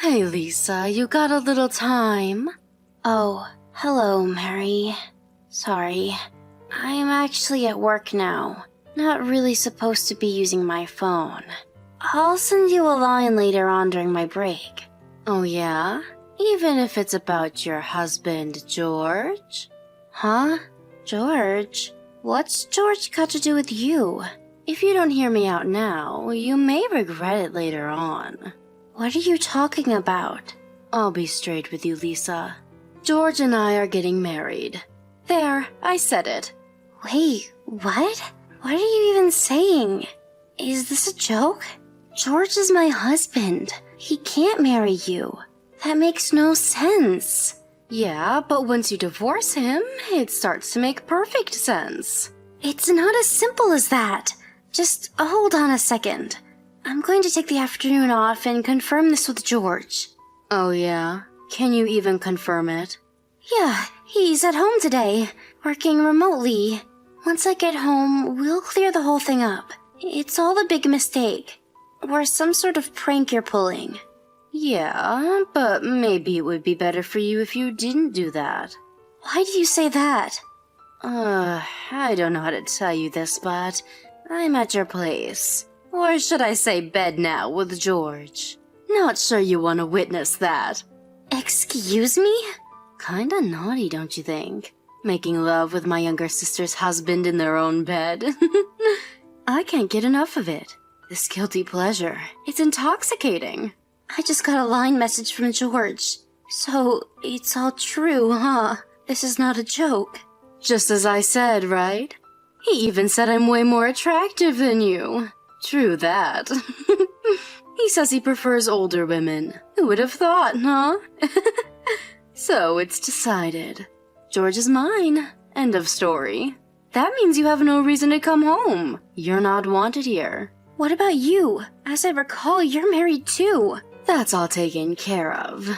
Hey Lisa, you got a little time? Oh, hello, Mary. Sorry. I'm actually at work now. Not really supposed to be using my phone. I'll send you a line later on during my break. Oh yeah? Even if it's about your husband, George? Huh? George? What's George got to do with you? If you don't hear me out now, you may regret it later on. What are you talking about? I'll be straight with you, Lisa. George and I are getting married. There, I said it. Wait, what? What are you even saying? Is this a joke? George is my husband. He can't marry you. That makes no sense. Yeah, but once you divorce him, it starts to make perfect sense. It's not as simple as that. Just hold on a second. I'm going to take the afternoon off and confirm this with George. Oh yeah? Can you even confirm it? Yeah, he's at home today, working remotely. Once I get home, we'll clear the whole thing up. It's all a big mistake. Or some sort of prank you're pulling. Yeah, but maybe it would be better for you if you didn't do that. Why do you say that? I don't know how to tell you this, but I'm at your place. Or should I say bed now with George? Not sure you want to witness that. Excuse me? Kinda naughty, don't you think? Making love with my younger sister's husband in their own bed. I can't get enough of it. This guilty pleasure. It's intoxicating. I just got a line message from George. So, it's all true, huh? This is not a joke. Just as I said, right? He even said I'm way more attractive than you. True that. He says he prefers older women. Who would have thought, huh? So it's decided. George is mine. End of story. That means you have no reason to come home. You're not wanted here. What about you? As I recall, you're married too. That's all taken care of.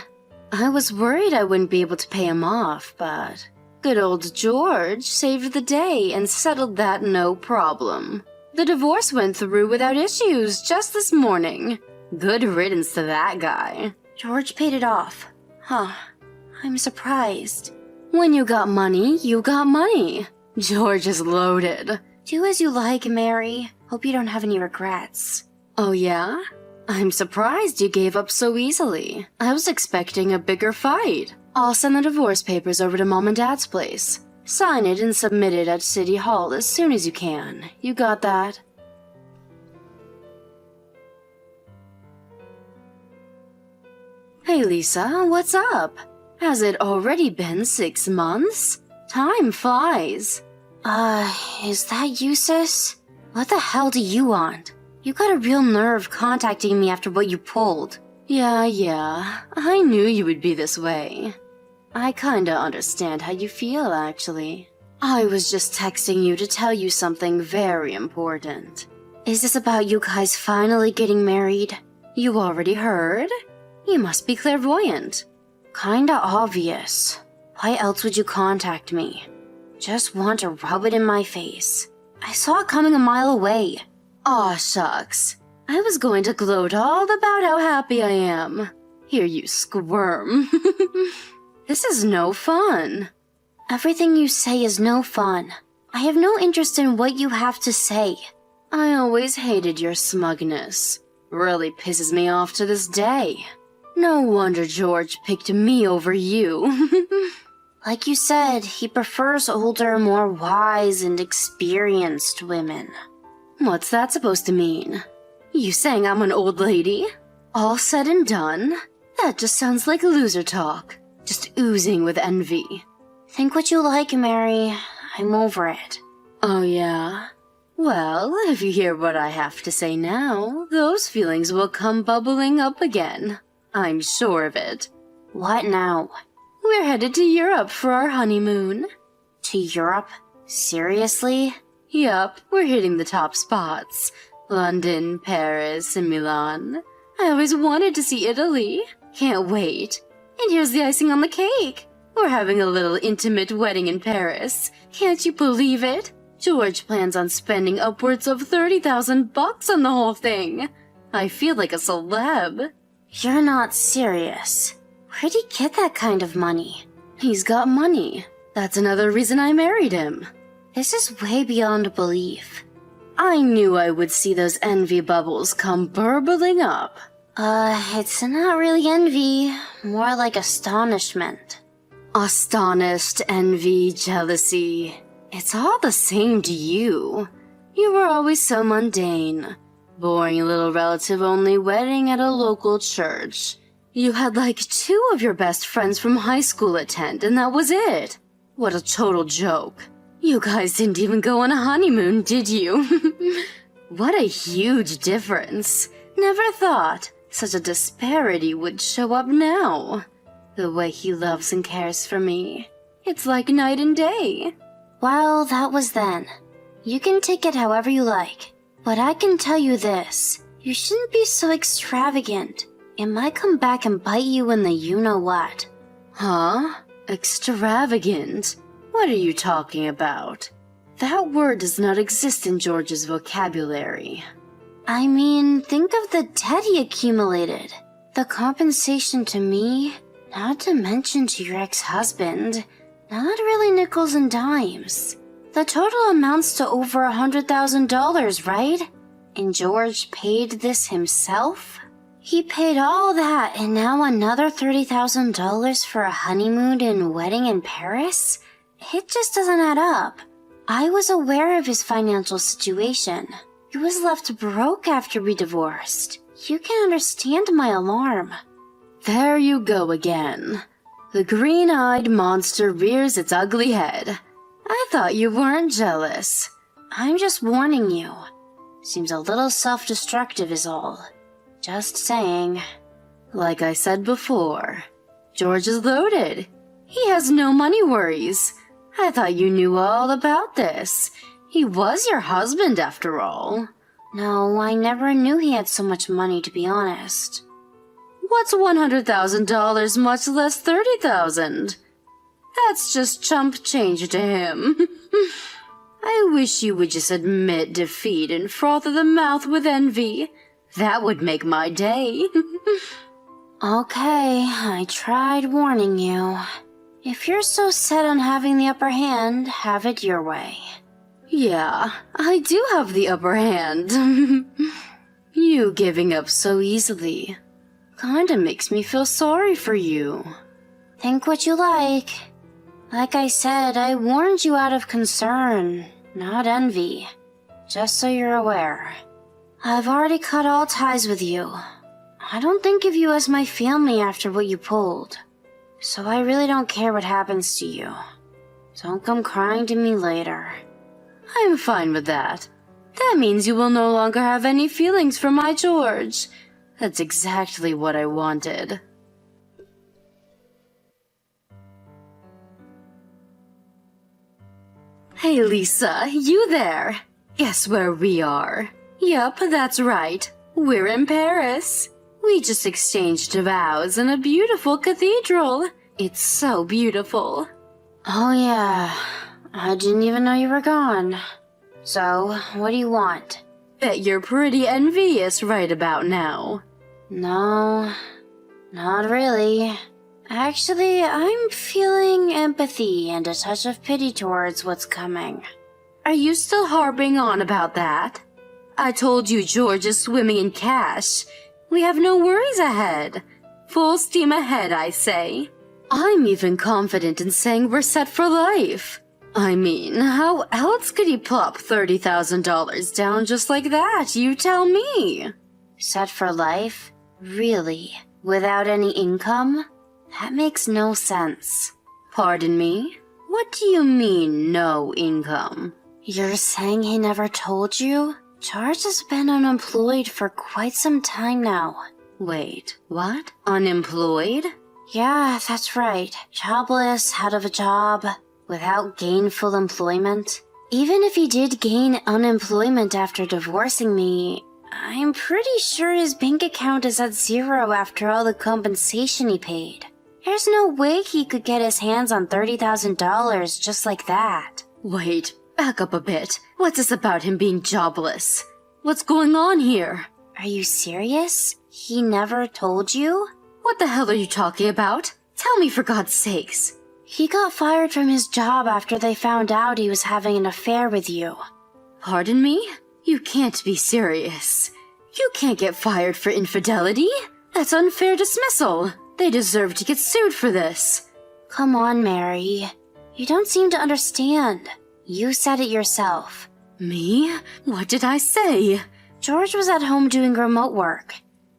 I was worried I wouldn't be able to pay him off, but good old George saved the day and settled that no problem. The divorce went through without issues just this morning. Good riddance to that guy. George paid it off. Huh. I'm surprised. When you got money, you got money. George is loaded. Do as you like, Mary. Hope you don't have any regrets. Oh yeah? I'm surprised you gave up so easily. I was expecting a bigger fight. I'll send the divorce papers over to Mom and Dad's place. Sign it and submit it at City Hall as soon as you can. You got that? Hey Lisa, what's up? Has it already been 6 months? Time flies. Is that you, sis? What the hell do you want? You got a real nerve contacting me after what you pulled. Yeah. I knew you would be this way. I kinda understand how you feel, actually. I was just texting you to tell you something very important. Is this about you guys finally getting married? You already heard? You must be clairvoyant. Kinda obvious. Why else would you contact me? Just want to rub it in my face. I saw it coming a mile away. Aw, shucks. I was going to gloat all about how happy I am. Hear you squirm. This is no fun. Everything you say is no fun. I have no interest in what you have to say. I always hated your smugness. Really pisses me off to this day. No wonder George picked me over you. Like you said, he prefers older, more wise and experienced women. What's that supposed to mean? You saying I'm an old lady? All said and done? That just sounds like loser talk. Just oozing with envy. Think what you like, Mary. I'm over it. Oh yeah? Well, if you hear what I have to say now, those feelings will come bubbling up again. I'm sure of it. What now? We're headed to Europe for our honeymoon. To Europe? Seriously? Yup, we're hitting the top spots. London, Paris, and Milan. I always wanted to see Italy. Can't wait. And here's the icing on the cake. We're having a little intimate wedding in Paris. Can't you believe it? George plans on spending upwards of $30,000 on the whole thing. I feel like a celeb. You're not serious. Where'd he get that kind of money? He's got money. That's another reason I married him. This is way beyond belief. I knew I would see those envy bubbles come burbling up. It's not really envy, more like astonishment. Astonished, envy, jealousy. It's all the same to you. You were always so mundane. Boring little relative-only wedding at a local church. You had like 2 of your best friends from high school attend, and that was it. What a total joke. You guys didn't even go on a honeymoon, did you? What a huge difference. Never thought such a disparity would show up now. The way he loves and cares for me. It's like night and day. Well, that was then. You can take it however you like. But I can tell you this. You shouldn't be so extravagant. It might come back and bite you in the you-know-what. Huh? Extravagant? What are you talking about? That word does not exist in George's vocabulary. I mean, think of the debt he accumulated. The compensation to me, not to mention to your ex-husband. Not really nickels and dimes. The total amounts to over $100,000, right? And George paid this himself? He paid all that and now another $30,000 for a honeymoon and wedding in Paris? It just doesn't add up. I was aware of his financial situation. He was left broke after we divorced. You can understand my alarm. There you go again. The green-eyed monster rears its ugly head. I thought you weren't jealous. I'm just warning you. Seems a little self-destructive is all. Just saying. Like I said before, George is loaded. He has no money worries. I thought you knew all about this. He was your husband after all. No, I never knew he had so much money, to be honest. What's $100,000 much less $30,000? That's just chump change to him. I wish you would just admit defeat and froth at the mouth with envy. That would make my day. Okay, I tried warning you. If you're so set on having the upper hand, have it your way. Yeah, I do have the upper hand. You giving up so easily kinda makes me feel sorry for you. Think what you like. Like I said, I warned you out of concern, not envy. Just so you're aware. I've already cut all ties with you. I don't think of you as my family after what you pulled. So I really don't care what happens to you. Don't come crying to me later. I'm fine with that. That means you will no longer have any feelings for my George. That's exactly what I wanted. Hey Lisa, you there? Guess where we are? Yup, that's right. We're in Paris. We just exchanged vows in a beautiful cathedral. It's so beautiful. Oh yeah, I didn't even know you were gone. So, what do you want? Bet you're pretty envious right about now. No, not really. Actually, I'm feeling empathy and a touch of pity towards what's coming. Are you still harping on about that? I told you George is swimming in cash. We have no worries ahead. Full steam ahead, I say. I'm even confident in saying we're set for life. I mean, how else could he plop $30,000 down just like that? You tell me. Set for life? Really? Without any income? That makes no sense. Pardon me? What do you mean, no income? You're saying he never told you? George has been unemployed for quite some time now. Wait, what? Unemployed? Yeah, that's right. Jobless, out of a job, without gainful employment. Even if he did gain unemployment after divorcing me, I'm pretty sure his bank account is at zero after all the compensation he paid. There's no way he could get his hands on $30,000 just like that. Wait, back up a bit. What's this about him being jobless? What's going on here? Are you serious? He never told you? What the hell are you talking about? Tell me for God's sakes. He got fired from his job after they found out he was having an affair with you. Pardon me? You can't be serious. You can't get fired for infidelity. That's unfair dismissal. They deserve to get sued for this. Come on, Mary. You don't seem to understand. You said it yourself. Me? What did I say? George was at home doing remote work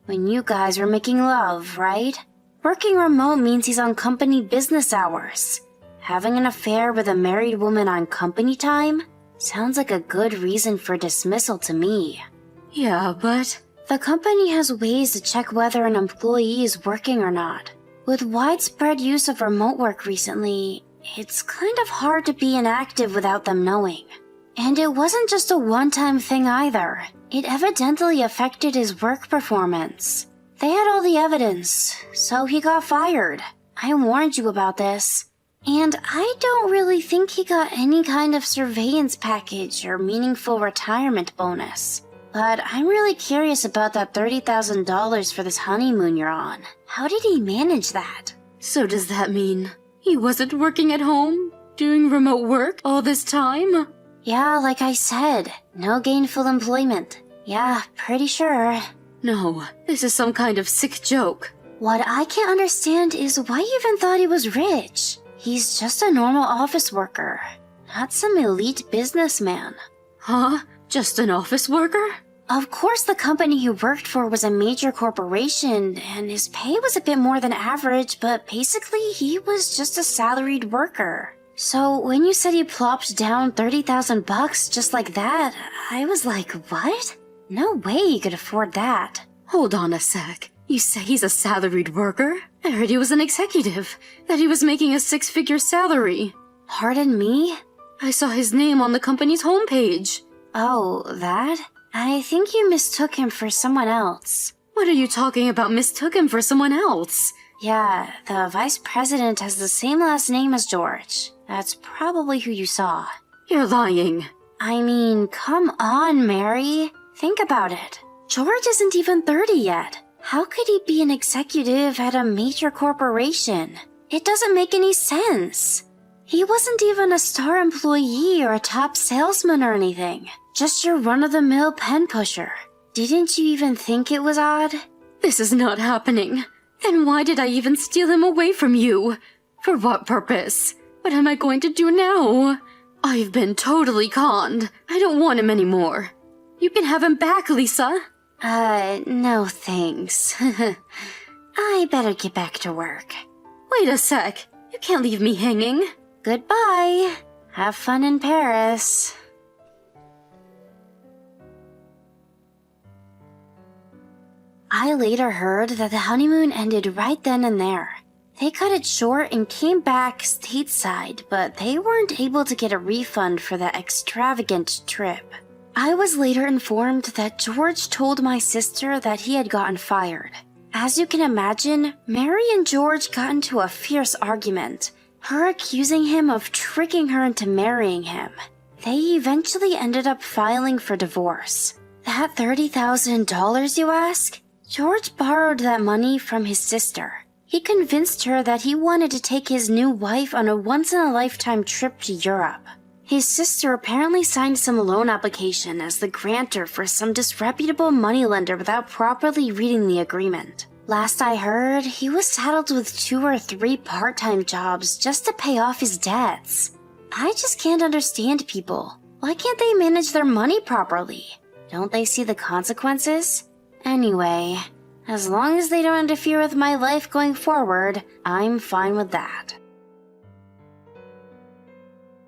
when you guys were making love, right? Working remote means he's on company business hours. Having an affair with a married woman on company time sounds like a good reason for dismissal to me. Yeah, but... The company has ways to check whether an employee is working or not. With widespread use of remote work recently, it's kind of hard to be inactive without them knowing. And it wasn't just a one-time thing either. It evidently affected his work performance. They had all the evidence, so he got fired. I warned you about this. And I don't really think he got any kind of surveillance package or meaningful retirement bonus. But I'm really curious about that $30,000 for this honeymoon you're on. How did he manage that? So does that mean he wasn't working at home, doing remote work all this time? Yeah, like I said, no gainful employment. Yeah, pretty sure. No, this is some kind of sick joke. What I can't understand is why you even thought he was rich. He's just a normal office worker, not some elite businessman. Huh? Just an office worker? Of course the company he worked for was a major corporation, and his pay was a bit more than average, but basically he was just a salaried worker. So when you said he plopped down $30,000 just like that, I was like, what? No way he could afford that. Hold on a sec. You say he's a salaried worker? I heard he was an executive, that he was making a six-figure salary. Pardon me? I saw his name on the company's homepage. Oh, that? I think you mistook him for someone else. What are you talking about mistook him for someone else? Yeah, the vice president has the same last name as George. That's probably who you saw. You're lying. I mean, come on, Mary. Think about it. George isn't even 30 yet. How could he be an executive at a major corporation? It doesn't make any sense. He wasn't even a star employee or a top salesman or anything. Just your run-of-the-mill pen pusher. Didn't you even think it was odd? This is not happening. Then why did I even steal him away from you? For what purpose? What am I going to do now? I've been totally conned. I don't want him anymore. You can have him back, Lisa. No thanks. I better get back to work. Wait a sec. You can't leave me hanging. Goodbye. Have fun in Paris. I later heard that the honeymoon ended right then and there. They cut it short and came back stateside, but they weren't able to get a refund for the extravagant trip. I was later informed that George told my sister that he had gotten fired. As you can imagine, Mary and George got into a fierce argument, her accusing him of tricking her into marrying him. They eventually ended up filing for divorce. That $30,000, you ask? George borrowed that money from his sister. He convinced her that he wanted to take his new wife on a once-in-a-lifetime trip to Europe. His sister apparently signed some loan application as the grantor for some disreputable moneylender without properly reading the agreement. Last I heard, he was saddled with 2 or 3 part-time jobs just to pay off his debts. I just can't understand people. Why can't they manage their money properly? Don't they see the consequences? Anyway, as long as they don't interfere with my life going forward, I'm fine with that.